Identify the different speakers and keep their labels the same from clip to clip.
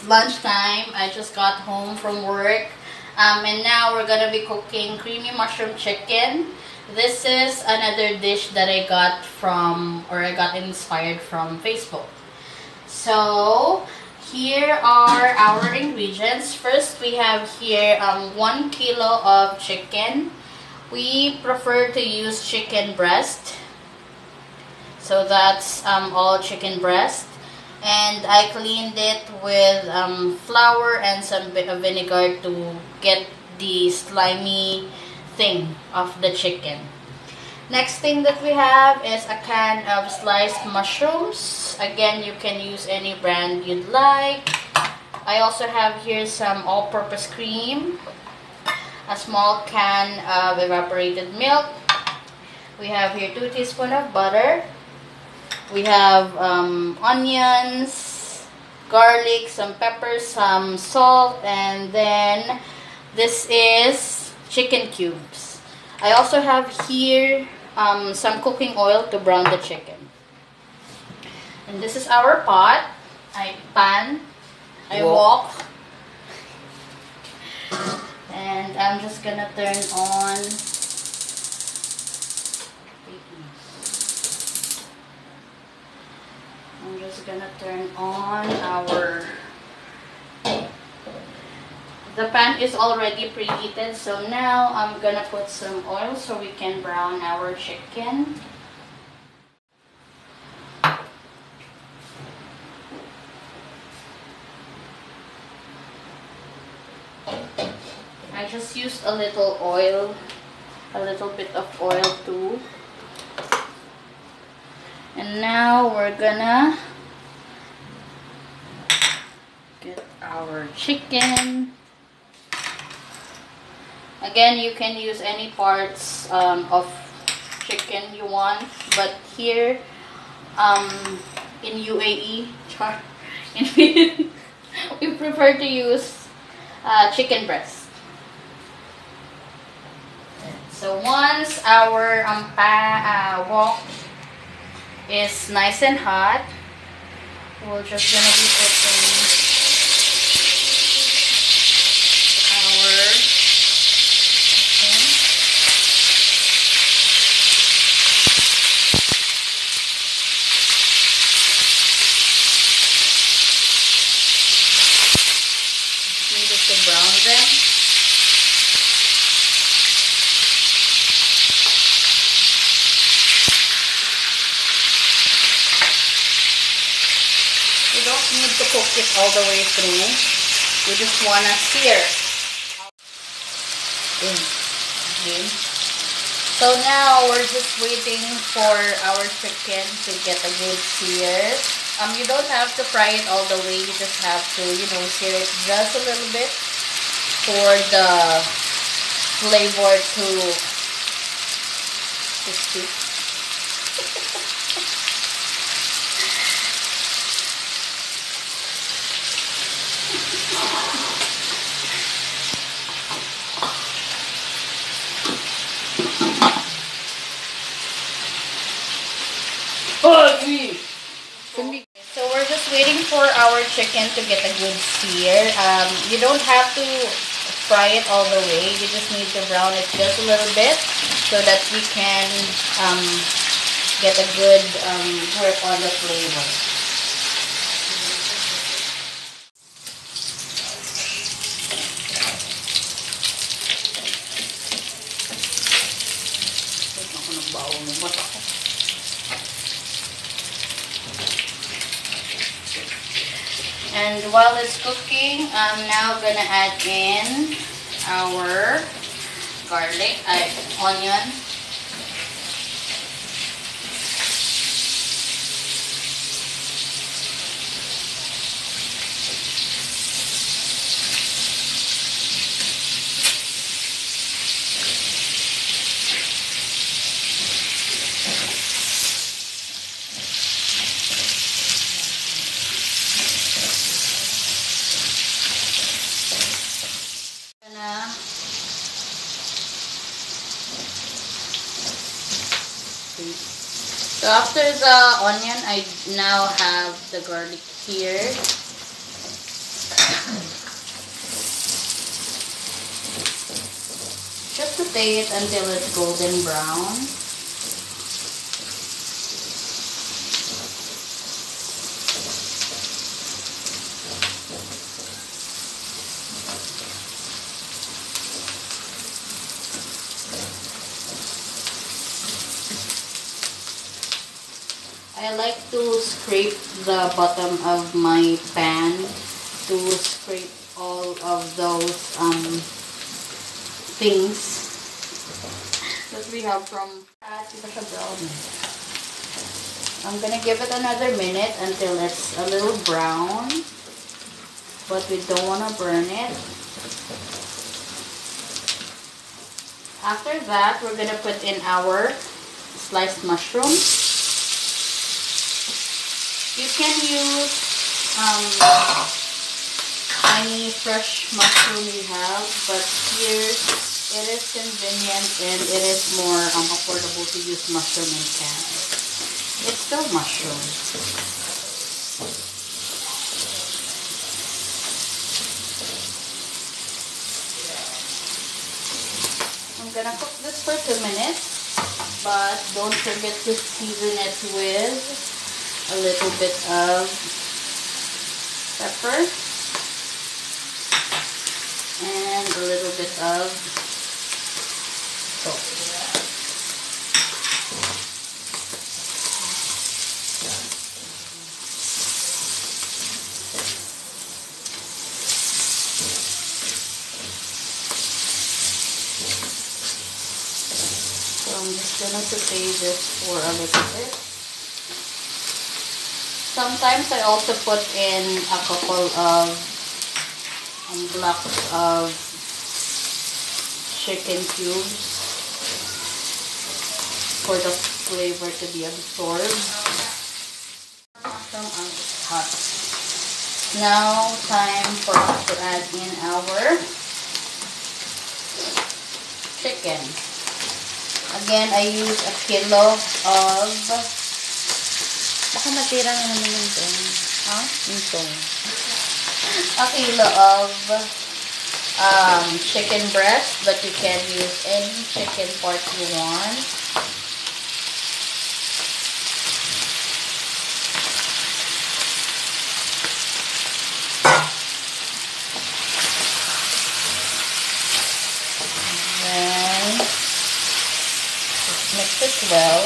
Speaker 1: lunchtime. I just got home from work. And now we're gonna be cooking creamy mushroom chicken. This is another dish that I got from, or I got inspired from Facebook. So here are our ingredients. First, we have here 1 kilo of chicken. We prefer to use chicken breast. So that's all chicken breast. And I cleaned it with flour and some bit of vinegar to get the slimy thing of the chicken. Next thing that we have is a can of sliced mushrooms. Again, you can use any brand you'd like. I also have here some all-purpose cream, a small can of evaporated milk. We have here 2 teaspoons of butter. We have onions, garlic, some peppers, some salt, and then this is chicken cubes. I also have here some cooking oil to brown the chicken. And this is our pot. I wok. And I'm just gonna turn on. I'm just gonna turn on our. The pan is already preheated, so now I'm gonna put some oil so we can brown our chicken. I just used a little oil, a little bit of oil too. And now we're gonna get our chicken. Again, you can use any parts of chicken you want, but here in UAE, we prefer to use chicken breast. So once our wok is nice and hot, we're just gonna be putting our chicken. Needed to brown them. You don't need to cook it all the way through. You just want to sear. Okay. So now we're just waiting for our chicken to get a good sear. You don't have to fry it all the way. You just have to, sear it just a little bit for the flavor to stick. So we're just waiting for our chicken to get a good sear. You don't have to fry it all the way. You just need to brown it just a little bit so that we can get a good grip on the flavor. And while it's cooking, I'm now gonna add in our garlic, onion. So after the onion, I now have the garlic here. saute it until it's golden brown. I like to scrape the bottom of my pan to scrape all of those things that we have from brown. I'm gonna give it another minute until it's a little brown, but we don't want to burn it. After that, we're gonna put in our sliced mushroom. You can use any fresh mushroom you have, but here it is convenient and it is more affordable to use mushroom in Canada. It's still mushroom. I'm gonna cook this for 2 minutes, but don't forget to season it with a little bit of pepper and a little bit of salt. So I'm just gonna saute this for a little bit. Sometimes I also put in a couple of blocks of chicken cubes for the flavor to be absorbed. It's hot. Now time for us to add in our chicken. Again, I use a kilo of baka matira na naman yung tong. Ha? Yung tong. A kilo of chicken breast, but you can use any chicken part you want. And then just mix it well.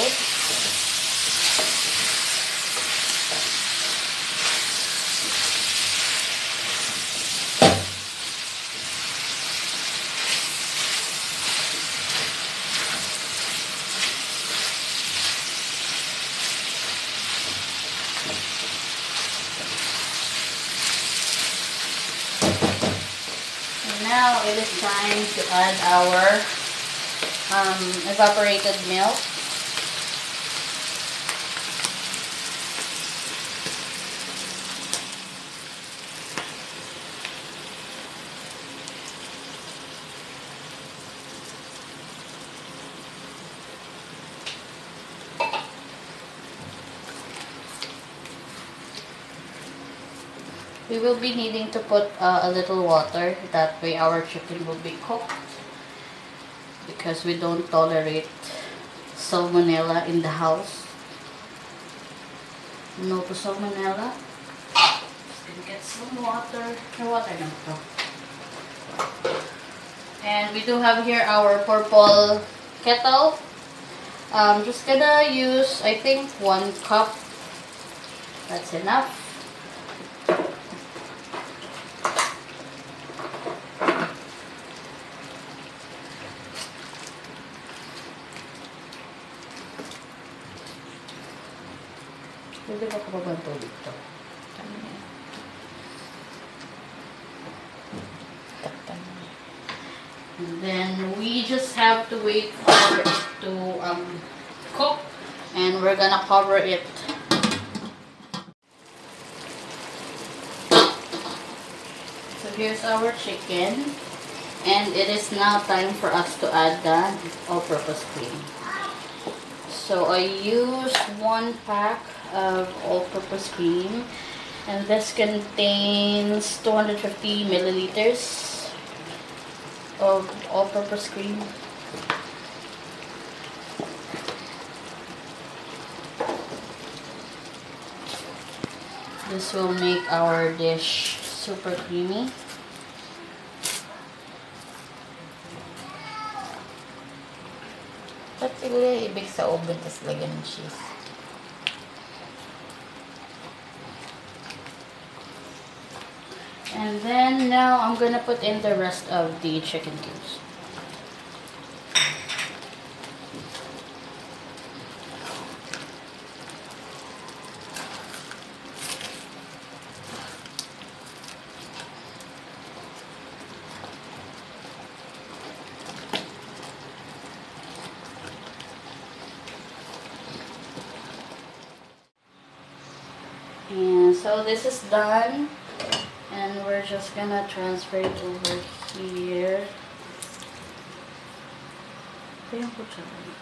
Speaker 1: Now it is time to add our evaporated milk. We will be needing to put a little water, that way our chicken will be cooked, because we don't tolerate salmonella in the house. No to salmonella. Just gonna get some water. And we do have here our purple kettle. I'm just gonna use, I think, 1 cup. That's enough. Pwede ba kababanto dito? And then we just have to wait for it to cook, and we're gonna cover it. So here's our chicken, and it is now time for us to add the all-purpose cream. So I use 1 pack of all-purpose cream, and this contains 250 milliliters of all-purpose cream. This will make our dish super creamy. Ba't siguro ibig sa oven tapos lagyan ng cheese? And then now I'm gonna put in the rest of the chicken cubes. And so this is done, and we're just gonna transfer it over here. Ito yung kutsara.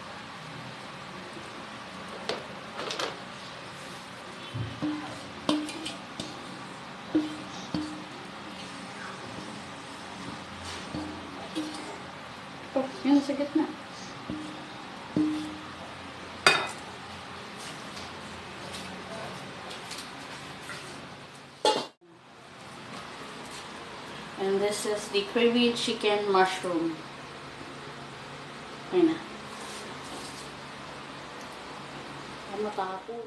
Speaker 1: Oh, yun sa gitna. And this is the creamy chicken mushroom. Ayun na. Ang matapon.